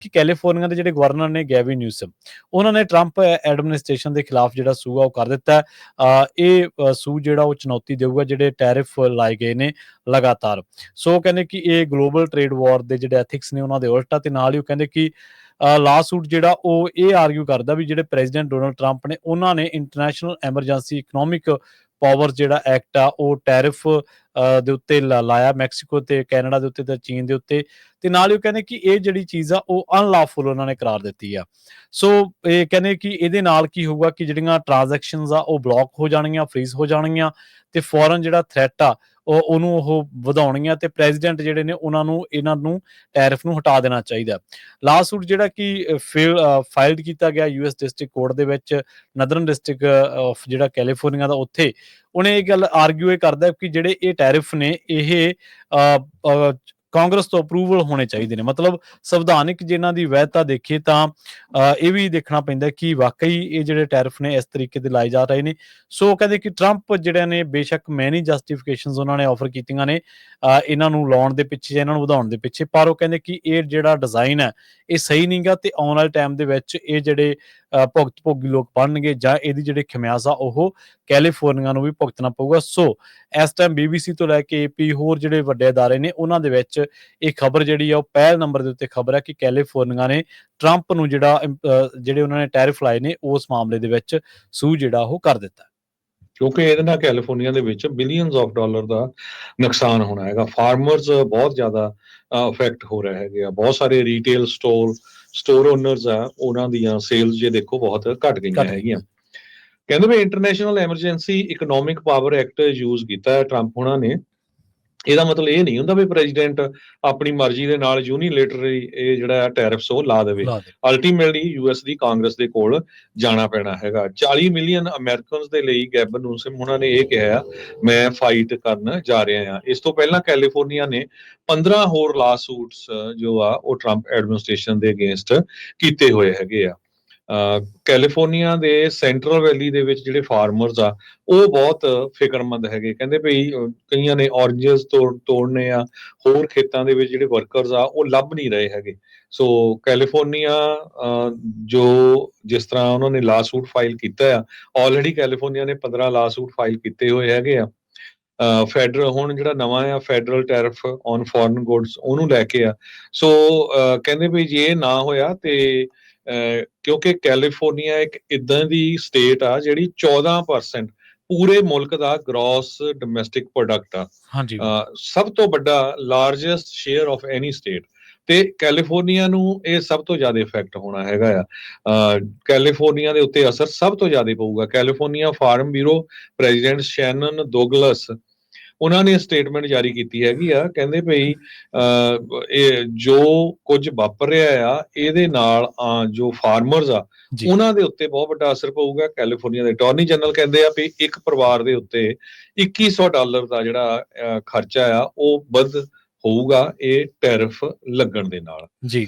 ਕਿ ਕੈਲੀਫੋਰਨੀਆ ਦੇ ਜਿਹੜੇ ਗਵਰਨਰ ਨੇ ਗੈਵਿਨ ਨਿਊਸਮ, ਉਹਨਾਂ ਨੇ ਟਰੰਪ ਐਡਮਿਨਿਸਟ੍ਰੇਸ਼ਨ ਦੇ ਖਿਲਾਫ ਜਿਹੜਾ ਸੂ ਆ ਉਹ ਕਰ ਦਿੱਤਾ ਹੈ। ਇਹ ਸੂ ਜਿਹੜਾ ਉਹ ਚੁਣੌਤੀ ਦੇਊਗਾ ਜਿਹੜੇ ਟੈਰਿਫ ਲਾਏ ਗਏ ਨੇ ਲਗਾਤਾਰ। ਸੋ ਕਹਿੰਦੇ ਕਿ ਇਹ ਗਲੋਬਲ ਟ੍ਰੇਡ ਵਾਰ ਦੇ ਜਿਹੜੇ ਐਥਿਕਸ ਨੇ ਉਹਨਾਂ ਦੇ ਉਲਟ ਆ, ਤੇ ਨਾਲ ਹੀ ਉਹ ਕਹਿੰਦੇ ਕਿ ਲਾ ਸੂਟ ਜਿਹੜਾ ਉਹ ਇਹ ਆਰਗੂ ਕਰਦਾ ਵੀ ਜਿਹੜੇ ਪ੍ਰੈਜ਼ੀਡੈਂਟ ਡੋਨਲਡ ਟਰੰਪ ਨੇ ਉਹਨਾਂ ਨੇ ਇੰਟਰਨੈਸ਼ਨਲ ਐਮਰਜੈਂਸੀ ਇਕਨੋਮਿਕ ਪਾਵਰ ਜਿਹੜਾ ਐਕਟ ਆ ਉਹ ਟੈਰਿਫ ਦੇ ਉੱਤੇ ਲਾਇਆ ਮੈਕਸੀਕੋ ਤੇ ਕੈਨੇਡਾ ਦੇ ਉੱਤੇ ਤੇ ਚੀਨ ਦੇ ਉੱਤੇ, ਤੇ ਨਾਲ ਹੀ ਉਹ ਕਹਿੰਦੇ ਕਿ ਇਹ ਜਿਹੜੀ ਚੀਜ਼ ਆ ਉਹ ਅਨਲawful ਉਹਨਾਂ ਨੇ ਕਰਾਰ ਦਿੱਤੀ ਆ। ਸੋ ਇਹ ਕਹਿੰਦੇ ਕਿ ਇਹਦੇ ਨਾਲ ਕੀ ਹੋਊਗਾ ਕਿ ਜਿਹੜੀਆਂ ਟ੍ਰਾਂਜੈਕਸ਼ਨਸ ਆ ਉਹ ਬਲੌਕ ਹੋ ਜਾਣਗੀਆਂ, ਫਰੀਜ਼ ਹੋ ਜਾਣਗੀਆਂ, ਤੇ ਫੋਰਨ ਜਿਹੜਾ ਥ੍ਰੈਟ ਆ ਉਹਨੂੰ ਉਹ ਵਧਾਉਣਗੀਆਂ, ਤੇ ਪ੍ਰੈਜ਼ੀਡੈਂਟ ਜਿਹੜੇ ਨੇ ਉਹਨਾਂ ਨੂੰ ਇਹਨਾਂ ਨੂੰ ਟੈਰਿਫ ਨੂੰ ਹਟਾ ਦੇਣਾ ਚਾਹੀਦਾ। ਲਾ ਸੂਟ ਜਿਹੜਾ ਕਿ ਫਾਈਲਡ ਕੀਤਾ ਗਿਆ ਯੂਐਸ ਡਿਸਟ੍ਰਿਕਟ ਕੋਰਟ ਦੇ ਵਿੱਚ, ਨਦਰਨ ਡਿਸਟ੍ਰਿਕਟ ਆਫ ਜਿਹੜਾ ਕੈਲੀਫੋਰਨੀਆ ਦਾ, ਉੱਥੇ ਉਹਨੇ ਇਹ ਗੱਲ ਆਰਗੂ ਕਰਦਾ ਕਿ ਜਿਹੜੇ ਇਹ ਟੈਰਿਫ ਨੇ ਇਹ ਕਾਂਗਰਸ ਤੋਂ ਅਪਰੂਵਲ ਹੋਣੇ ਚਾਹੀਦੇ ਨੇ। ਮਤਲਬ ਸੰਵਿਧਾਨਿਕ ਜੇ ਇਹਨਾਂ ਦੀ ਵੈਧਤਾ ਦੇਖੀਏ ਤਾਂ ਇਹ ਵੀ ਦੇਖਣਾ ਪੈਂਦਾ ਕਿ ਵਾਕਈ ਇਹ ਜਿਹੜੇ ਟੈਰਿਫ ਨੇ ਇਸ ਤਰੀਕੇ ਦੇ ਲਾਏ ਜਾ ਰਹੇ ਨੇ। ਸੋ ਕਹਿੰਦੇ ਕਿ ਟਰੰਪ ਜਿਹੜੇ ਨੇ ਬੇਸ਼ੱਕ ਮੈਨੀ ਜਸਟੀਫਿਕੇਸ਼ਨਸ ਉਹਨਾਂ ਨੇ ਆਫਰ ਕੀਤੀਆਂ ਨੇ ਇਹਨਾਂ ਨੂੰ ਲਾਉਣ ਦੇ ਪਿੱਛੇ ਜਾਂ ਇਹਨਾਂ ਨੂੰ ਵਧਾਉਣ ਦੇ ਪਿੱਛੇ, ਪਰ ਉਹ ਕਹਿੰਦੇ ਕਿ ਇਹ ਜਿਹੜਾ ਡਿਜ਼ਾਈਨ ਹੈ ਇਹ ਸਹੀ ਨਹੀਂ ਗਾ, ਤੇ ਆਉਣ ਵਾਲੇ ਟਾਈਮ ਦੇ ਵਿੱਚ ਇਹ ਜਿਹੜੇ ਭੁਗਤ ਭੋਗੀ ਲੋਕ ਬਣਨਗੇ ਜਾਂ ਇਹਦੀ ਜਿਹੜੇ ਖਮਿਆਜ਼ ਆ ਉਹ ਕੈਲੀਫੋਰਨੀਆ ਨੂੰ ਵੀ ਭੁਗਤਣਾ ਪਊਗਾ। ਸੋ ਇਸ ਟਾਈਮ BBC ਤੋਂ ਲੈ ਕੇ AP ਹੋਰ ਜਿਹੜੇ ਵੱਡੇ ਅਦਾਰੇ ਨੇ ਉਹਨਾਂ ਦੇ ਵਿੱਚ ਇਹ ਖਬਰ ਜਿਹੜੀ ਆ ਉਹ ਪਹਿਲ ਨੰਬਰ ਦੇ ਉੱਤੇ ਖਬਰ ਹੈ ਕਿ ਕੈਲੀਫੋਰਨੀਆ ਨੇ ਟਰੰਪ ਨੂੰ ਜਿਹੜੇ ਉਹਨਾਂ ਨੇ ਟੈਰਿਫ ਲਾਏ ਨੇ ਉਸ ਮਾਮਲੇ ਦੇ ਵਿੱਚ ਸੂ ਜਿਹੜਾ ਉਹ ਕਰ ਦਿੱਤਾ, ਕਿਉਂਕਿ ਇਹਦੇ ਨਾਲ ਕੈਲੀਫੋਰਨੀਆ ਦੇ ਵਿੱਚ ਬਿਲੀਅਨਸ ਆਫ ਡਾਲਰ ਦਾ ਨੁਕਸਾਨ ਹੋਣਾ ਹੈਗਾ। ਫਾਰਮਰਸ ਬਹੁਤ ਜ਼ਿਆਦਾ ਅਫੈਕਟ ਹੋ ਰਹੇ ਹੈਗੇ ਆ। ਬਹੁਤ ਸਾਰੇ ਰੀਟੇਲ ਸਟੋਰ ਓਨਰਸ ਆ, ਉਹਨਾਂ ਦੀਆਂ ਸੇਲਸ ਜੇ ਦੇਖੋ ਬਹੁਤ ਘਟ ਗਈਆਂ ਹੈਗੀਆਂ। ਕਹਿੰਦੇ ਵੀ international emergency economic power act use ਕੀਤਾ ਹੈ ਟਰੰਪ ਹੋਣਾ ਨੇ। ਇਹਦਾ ਮਤਲਬ ਇਹ ਨਹੀਂ ਹੁੰਦਾ ਵੀ ਪ੍ਰੈਜ਼ੀਡੈਂਟ ਆਪਣੀ ਮਰਜ਼ੀ ਦੇ ਨਾਲ ਯੂਨੀਲੇਟਰਲੀ ਇਹ ਜਿਹੜਾ ਟੈਰਿਫਸ ਉਹ ਲਾ ਦੇਵੇ। ਅਲਟੀਮੇਟਲੀ ਯੂਐਸ ਦੀ ਕਾਂਗਰਸ ਦੇ ਕੋਲ ਜਾਣਾ ਪੈਣਾ ਹੈਗਾ। 40 ਮਿਲੀਅਨ ਅਮਰੀਕਨਸ ਦੇ ਲਈ ਗੈਵਿਨ ਨਿਊਸਮ ਉਹਨਾਂ ਨੇ ਇਹ ਕਿਹਾ ਮੈਂ ਫਾਈਟ ਕਰਨ ਜਾ ਰਿਹਾ ਹਾਂ। ਇਸ ਤੋਂ ਪਹਿਲਾਂ ਕੈਲੀਫੋਰਨੀਆ ਨੇ 15 ਹੋਰ ਲਾ ਸੂਟਸ ਜੋ ਆ ਉਹ ਟਰੰਪ ਐਡਮਿਨਿਸਟ੍ਰੇਸ਼ਨ ਦੇ ਅਗੇਂਸਟ ਕੀਤੇ ਹੋਏ ਹੈਗੇ ਆ। ਕੈਲੀਫੋਰਨੀਆ ਦੇ ਸੈਂਟਰਲ ਵੈਲੀ ਦੇ ਵਿੱਚ ਜਿਹੜੇ ਫਾਰਮਰਸ ਆ ਉਹ ਬਹੁਤ ਫਿਕਰਮੰਦ ਹੈਗੇ। ਕਹਿੰਦੇ ਭਈ ਕਈਆਂ ਨੇ ਔਰੰਜਸ ਤੋੜਨੇ ਆ, ਹੋਰ ਖੇਤਾਂ ਦੇ ਵਿੱਚ ਜਿਹੜੇ ਵਰਕਰਸ ਆ ਉਹ ਲੱਭ ਨਹੀਂ ਰਹੇ ਹੈਗੇ। ਸੋ ਕੈਲੀਫੋਰਨੀਆ ਜੋ ਜਿਸ ਤਰ੍ਹਾਂ ਉਹਨਾਂ ਨੇ ਲਾ ਸੂਟ ਫਾਈਲ ਕੀਤਾ ਆ, ਆਲਰੇਡੀ ਕੈਲੀਫੋਰਨੀਆ ਨੇ 15 ਲਾ ਸੂਟ ਫਾਈਲ ਕੀਤੇ ਹੋਏ ਹੈਗੇ ਆ। ਫੈਡਰਲ ਹੁਣ ਜਿਹੜਾ ਨਵਾਂ ਆ federal tariff on foreign goods ਉਹਨੂੰ ਲੈ ਕੇ ਆ। ਸੋ ਕਹਿੰਦੇ ਵੀ ਜੇ ਇਹ ਨਾ ਹੋਇਆ ਤੇ ਕਿਉਂਕਿ ਕੈਲੀਫੋਰਨੀਆ ਇੱਕ ਇਦਾਂ ਦੀ ਸਟੇਟ ਆ ਜਿਹੜੀ 14% ਪੂਰੇ ਮੁਲਕ ਦਾ ਗ੍ਰੋਸ ਡੋਮੈਸਟਿਕ ਪ੍ਰੋਡਕਟ ਆ, ਸਭ ਤੋਂ ਵੱਡਾ largest share of any state, ਤੇ ਕੈਲੀਫੋਰਨੀਆ ਨੂੰ ਇਹ ਸਭ ਤੋਂ ਜ਼ਿਆਦਾ ਇਫੈਕਟ ਹੋਣਾ ਹੈਗਾ ਆ। ਕੈਲੀਫੋਰਨੀਆ ਦੇ ਉੱਤੇ ਅਸਰ ਸਭ ਤੋਂ ਜ਼ਿਆਦਾ ਪਊਗਾ। California farm bureau president Shanan ਦੋਗਲਸ ਉਹਨਾਂ ਨੇ ਸਟੇਟਮੈਂਟ ਜਾਰੀ ਕੀਤੀ ਹੈਗੀ ਆ। ਕਹਿੰਦੇ ਭਈ ਇਹ ਜੋ ਕੁਝ ਵਾਪਰ ਰਿਹਾ ਆ ਇਹਦੇ ਨਾਲ ਜੋ ਫਾਰਮਰਸ ਆ ਉਹਨਾਂ ਦੇ ਉੱਤੇ ਬਹੁਤ ਵੱਡਾ ਅਸਰ ਪਊਗਾ। ਕੈਲੀਫੋਰਨੀਆ ਦੇ ਅਟਾਰਨੀ ਜਨਰਲ ਕਹਿੰਦੇ ਆ ਵੀ ਇੱਕ ਪਰਿਵਾਰ ਦੇ ਉੱਤੇ $2100 ਦਾ ਜਿਹੜਾ ਖਰਚਾ ਆ ਉਹ ਵੱਧ ਹੋਊਗਾ ਇਹ ਟੈਰਿਫ ਲੱਗਣ ਦੇ ਨਾਲ। ਜੀ